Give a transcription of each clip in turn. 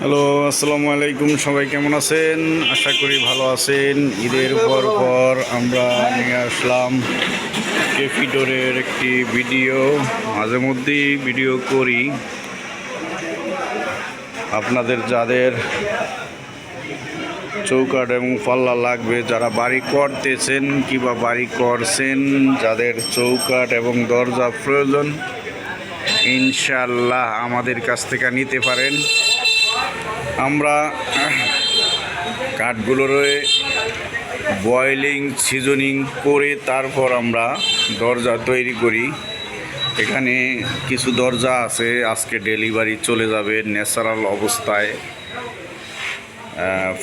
Hello, আসসালামু আলাইকুম। সবাই কেমন আছেন? আশা করি ভালো আছেন। ঈদের পর আমরা নিয়ে আসলাম কেফিডোরের একটি ভিডিও। মাঝে মধ্যেই ভিডিও করি। আপনাদের যাদের চৌকাঠ এবং পাল্লা লাগবে, যারা বাড়ি করতেছেন কিংবা বাড়ি করছেন, যাদের চৌকাঠ এবং দরজা প্রয়োজন, ইনশাআল্লাহ আমাদের কাছ থেকে নিতে পারেন। আমরা কাঠগুলোর বয়েলিং সিজনিং করে তারপর আমরা দরজা তৈরি করি। এখানে কিছু দরজা আছে আজকে ডেলিভারি চলে যাবে ন্যাচারাল অবস্থায়,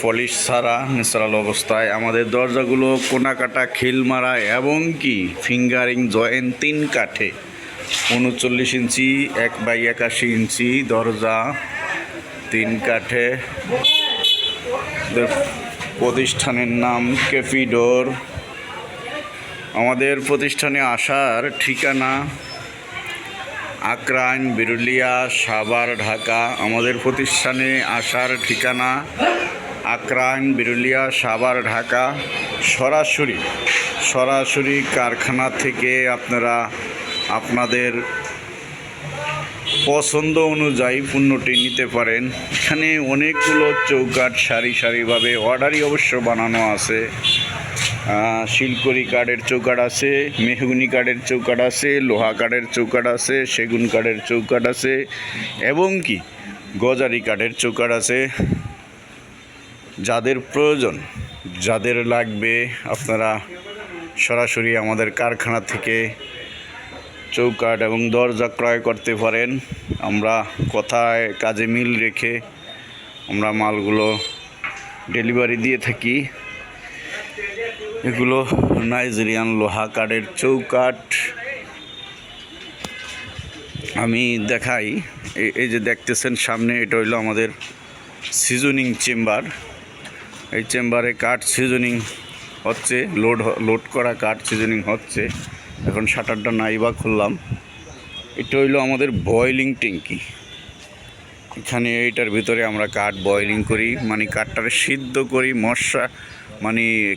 পলিশ ছাড়া ন্যাচারাল অবস্থায়। আমাদের দরজাগুলো কোনাকাটা খিল মারা এবং কি ফিঙ্গারিং জয়েন্ট 3 কাঠে 39 ইঞ্চি 1/81 ইঞ্চি দরজা 3 কাঠে। প্রতিষ্ঠানের নাম কেফিডোর। আমাদের প্রতিষ্ঠানে আসার ঠিকানা আকরাইন, বিরুলিয়া, সাভার, ঢাকা। আমাদের প্রতিষ্ঠানে আসার ঠিকানা আকরাইন, বিরুলিয়া, সাভার, ঢাকা। সরাসরি কারখানা থেকে আপনারা আপনাদের পছন্দ অনুযায়ী পণ্যটি নিতে পারেন। এখানে অনেকগুলো চৌকাঠ সারিভাবে অর্ডারই অবশ্য বানানো আছে। শিলকড়ি কাঠের চৌকাঠ আছে, মেহগুনি কাঠের চৌকাঠ আছে, লোহা কাঠের চৌকাঠ আছে, সেগুন কাঠের চৌকাঠ আছে এবং কি গজারি কাঠের চৌকাঠ আছে। যাদের প্রয়োজন, যাদের লাগবে, আপনারা সরাসরি আমাদের কারখানা থেকে চৌকাঠ এবং দরজা ক্রয় করতে পারেন। আমরা কথায় কাজে মিল রেখে আমরা মালগুলো ডেলিভারি দিয়ে থাকি। এগুলো নাইজেরিয়ান লোহা কাঠের চৌকাঠ। আমি দেখাই, এই যে দেখতেছেন সামনে, এটা হইলো আমাদের সিজনিং চেম্বার। এই চেম্বারে কাঠ সিজনিং হচ্ছে, লোড করা কাঠ সিজনিং হচ্ছে। এখন শাটারটা নাই বা খুললাম। এটা হইলো আমাদের বয়েলিং ট্যাঙ্কি। এখানে এইটার ভিতরে আমরা কাঠ বয়েলিং করি, মানে কাঠটারে সিদ্ধ করি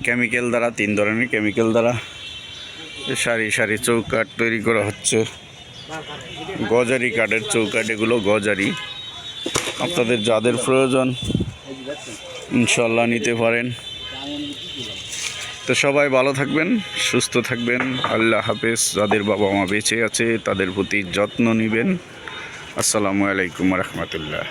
কেমিক্যাল দ্বারা, 3 ধরনের কেমিক্যাল দ্বারা সারি চৌকাঠ তৈরি করা হচ্ছে। গজারি কাঠের চৌকাঠ, এগুলো গজারি। আপনাদের যাদের প্রয়োজন ইনশাল্লাহ নিতে পারেন। তো সবাই ভালো থাকবেন, সুস্থ থাকবেন। আল্লাহ হাফেজ। যাদের বাবা মা বেঁচে আছে তাদের প্রতি যত্ন নেবেন। আসসালামু আলাইকুম রহমতুল্লাহ।